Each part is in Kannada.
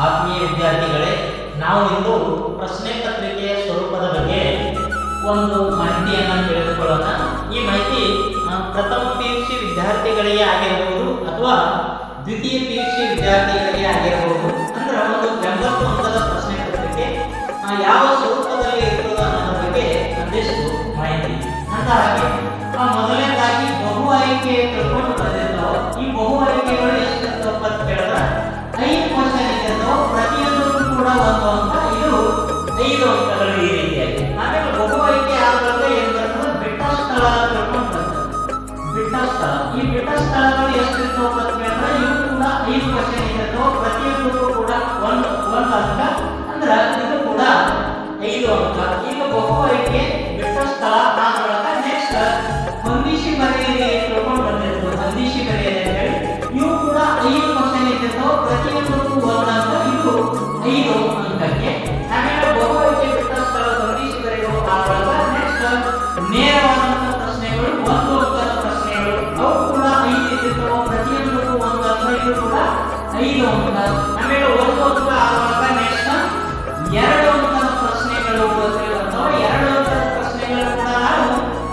ಆತ್ಮೀಯ ವಿದ್ಯಾರ್ಥಿಗಳೇ, ನಾವು ಇಂದು ಪ್ರಶ್ನೆ ಪತ್ರಿಕೆಯ ಸ್ವರೂಪದ ಬಗ್ಗೆ ಒಂದು ಮಾಹಿತಿಯನ್ನು ತಿಳಿದುಕೊಳ್ಳೋಣ. ಈ ಮಾಹಿತಿ ಪ್ರಥಮ PUC ವಿದ್ಯಾರ್ಥಿಗಳಿಗೆ ಆಗಿರಬಹುದು ಅಥವಾ ದ್ವಿತೀಯ PUC ವಿದ್ಯಾರ್ಥಿಗಳಿಗೆ ಆಗಿರಬಹುದು. ಅಂದ್ರೆ ಒಂದು 80 ಅಂಕದ ಪ್ರಶ್ನೆ ಪತ್ರಿಕೆ ಯಾವ ಸ್ವರೂಪದಲ್ಲಿ ಇರ್ತದೆ ಅನ್ನೋದ್ರ ಬಗ್ಗೆ ಒಂದಿಷ್ಟು ಮಾಹಿತಿ. ಅಂತ ಹಾಗೆ ಮೊದಲನೇದಾಗಿ ಬಹು ಆಯ್ಕೆ ತಿಳ್ಕೊಂಡು ಬಂದಿರ್ತಾವೆ. ಈ ಬಹು ಆಯ್ಕೆಗಳು ಎಷ್ಟಿರ್ತಾವಪ್ಪ ಅಂತ ಕೇಳಿದ್ರೆ 5 ಕ್ವಶನ್ ಇರ್ತಾವೆ. ಪ್ರತಿಯೊಂದಕ್ಕೂ ಕೂಡ 1 ಅಂಕ, ಇದು 5 ಅಂಕಗಳು ಈ ರೀತಿಯಾಗಿ. ಆಮೇಲೆ ಬಹು ಆಯ್ಕೆ ಆದಾಗ ಏನ್ ಬರ್ತದೆ, ಬಿಟ್ಟ ಸ್ಥಳ ತಿಳ್ಕೊಂಡು ಬರ್ತದೆ. ಬಿಟ್ಟ ಸ್ಥಳ, ಈ ಬಿಟ್ಟ ಸ್ಥಳಗಳು ಎಷ್ಟಿರ್ತಾವಪ್ಪ ಅಂತ ಕೇಳಿದ್ರೆ ಇವು ಕೂಡ 5 ಕ್ವಶನ್ ಇರ್ತಾವೆ. ಪ್ರತಿಯೊಂದಕ್ಕೂ ಕೂಡ 1 ಅಂಕ, ಅಂದ್ರೆ ಇದು ಕೂಡ 5 ಅಂಕ. ಈಗ ಬಹು ಆಯ್ಕೆ ಬಿಟ್ಟ ಸ್ಥಳ ಆದಾಗ ನೆಕ್ಸ್ಟ್ ಹೊಂದಿಸಿ ಬರೆಯಿರಿ ತಿಳ್ಕೊಂಡು ಬಂದಿರ್ತದೆ. ಹೊಂದಿಸಿ ಬರೆಯಿರಿ ಅಂತ ಹೇಳಿ ಇವು ಕೂಡ 5 ಕ್ವಶನ್ ಇರ್ತಾವೆ. ಪ್ರತಿಯೊಂದಕ್ಕೂ 1 ಅಂಕ, ಇದು 5 ಅಂಕಕ್ಕೆ. ಆಮೇಲೆ ಬಹು ಆಯ್ಕೆ ಬಿಟ್ಟ ಸ್ಥಳ ಹೊಂದಿಸಿ ಬರೆಯುವ ಆದಾಗ ನೆಕ್ಸ್ಟ್ ನೇರವಾದಂತ ಪ್ರಶ್ನೆಗಳು 1 ಅಂಕದ ಪ್ರಶ್ನೆಗಳು, ಅವು ಕೂಡ 5 ಇರ್ತಾವೆ. ಪ್ರತಿಯೊಂದಕ್ಕೂ 1 ಅಂಕ, ಇದು ಕೂಡ 5 ಅಂಕ. ಆಮೇಲೆ 1 ಅಂಕ ಆದಾಗ ನೆಕ್ಸ್ಟ್ 2 ಅಂಕದ ಪ್ರಶ್ನೆಗಳು ಬರ್ತಾವೆ. 2 ಅಂಕದ ಪ್ರಶ್ನೆಗಳು ಕೂಡ ನಾವು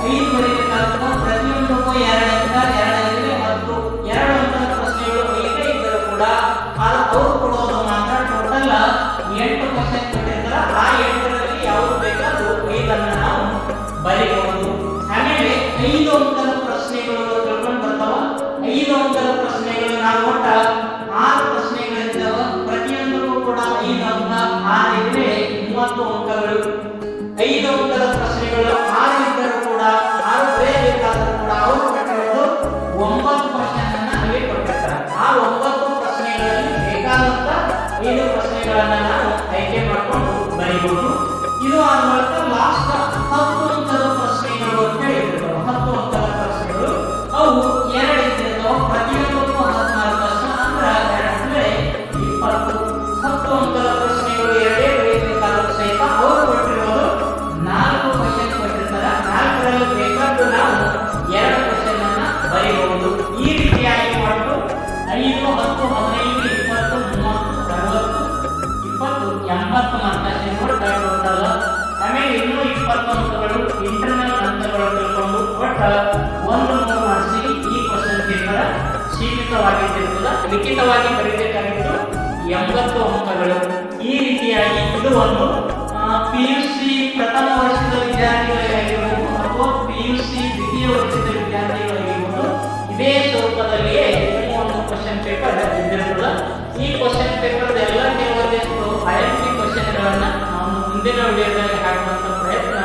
5 ಬರೀಬೇಕಾಗ್ತದೆ. ಪ್ರತಿಯೊಂದಕ್ಕೂ 2 ಅಂಕ, 2 10. 2 ಅಂಕದ ಪ್ರಶ್ನೆಗಳು 5 ಇದ್ದರೂ ಕೂಡ ಅವರು ಕೊಡೋದು ಮಾತ್ರ ಟೋಟಲ್ 8 ಕ್ವಶನ್ ಕೊಟ್ಟಿರ್ತಾರೆ. ಆ 8ರಲ್ಲಿ ಯಾವುದು ಬೇಕಾದ್ರೂ 5 ನಾವು ಬರೀಬಹುದು. ಆಮೇಲೆ 5 ಅಂಕದ ಪ್ರಶ್ನೆಗಳು ತಿಳ್ಕೊಂಡು ಬರ್ತಾವ. 5 ಅಂಕದ ಪ್ರಶ್ನೆಗಳು ನಾವು ಒಟ್ಟ 6 ಪ್ರಶ್ನೆಗಳಿದ್ದಾವೆ. ಪ್ರತಿಯೊಂದಕ್ಕೂ ಕೂಡ 5 ಅಂಕ, 6 ಇದ್ರೆ 30 ಅಂಕಗಳು. 5 ಅಂಕದ ಪ್ರಶ್ನೆಗಳು 6 ಇದ್ದರೂ ಕೂಡ 6 ಬರೆಯಬೇಕಾದರೂ ಕೂಡ ಅವರು ಕೊಟ್ಟಿರೋದು 9 ಕ್ವಶನ್ ಅನ್ನ ನಮಗೆ ಕೊಟ್ಟಿರ್ತಾರೆ. ಆ 9 ಪ್ರಶ್ನೆಗಳಲ್ಲಿ ಬೇಕಾದಂತ 5 ಪ್ರಶ್ನೆಗಳನ್ನ ನಾವು ಆಯ್ಕೆ ಮಾಡಿಕೊಂಡು ಬರೀಬಹುದು. ಇದು ಆದ ಮೂಲಕ ಲಾಸ್ಟ್ 10 ಅಂಕದ ಪ್ರಶ್ನೆಗಳು ಅಂತ ಹೇಳಿರ್ತಾರೆ. 10 ಅಂಕದ ಪ್ರಶ್ನೆಗಳು ಅವು 2 ಇರ್ತಾವೆ. ಪ್ರತಿಯೊಂದಕ್ಕೂ 16 ಪ್ರಶ್ನೆ, ಅಂದ್ರೆ 2 20. 10 ಅಂಕದ ಪ್ರಶ್ನೆಗಳು 2 ಬರೀಬೇಕಾದರೂ ಸಹಿತ ಅವರು ಕೊಟ್ಟಿರೋದು 4 ಕ್ವಶನ್ ಕೊಟ್ಟಿರ್ತಾರೆ. 4ರಲ್ಲಿ ಬೇಕಾದ್ದು ನಾವು 2 ಕ್ವಶನ್ ಅನ್ನ ಬರೀಬಹುದು. ಈ ರೀತಿಯಾಗಿ ಒಟ್ಟು 5, 10, 15, 20, 30, 60, 20, 80 ಮಾರ್ಕ್ಸ್ ಟೋಟಲ್. ಆಮೇಲೆ ಇನ್ನೂ 20 ಅಂಕಗಳು ಇಂಟರ್ನಲ್ ಅಂಕಗಳು ತಿಳ್ಕೊಂಡು ಒಟ್ಟ 100 ಮಾರ್ಕ್ಸಿಗೆ ಈ ಕ್ವಶನ್ ಪೇಪರ್ ಸೀಮಿತವಾಗಿರ್ತದೆ. ಲಿಖಿತವಾಗಿ ಬರೀಬೇಕಾಗಿತ್ತು 80 ಅಂಕಗಳು. ಈ ರೀತಿಯಾಗಿ ಇದು ಒಂದು PUC ಪ್ರಥಮ ವರ್ಷದ ವಿದ್ಯಾರ್ಥಿಗಳಿಗಾಗಿರ್ಬೋದು ಅಥವಾ PUC ದ್ವಿತೀಯ ವರ್ಷದ ವಿದ್ಯಾರ್ಥಿಗಳಿಗಾಗಿರ್ಬೋದು ಇದೇ ಸ್ವರೂಪದಲ್ಲಿಯೇ ಒಂದು ಕ್ವಶನ್ ಪೇಪರ್ ಇದ್ದಿರ್ತದೆ. ಈ ಕ್ವಶನ್ ಪೇಪರ್ ಎಲ್ಲ ಕೆಲವೊಂದಿಷ್ಟು IMP ಕ್ವಶನ್ಗಳನ್ನ ನಾವು ಮುಂದಿನ ವಿಡಿಯೋದಲ್ಲಿ ಹಾಕುವಂತ ಪ್ರಯತ್ನ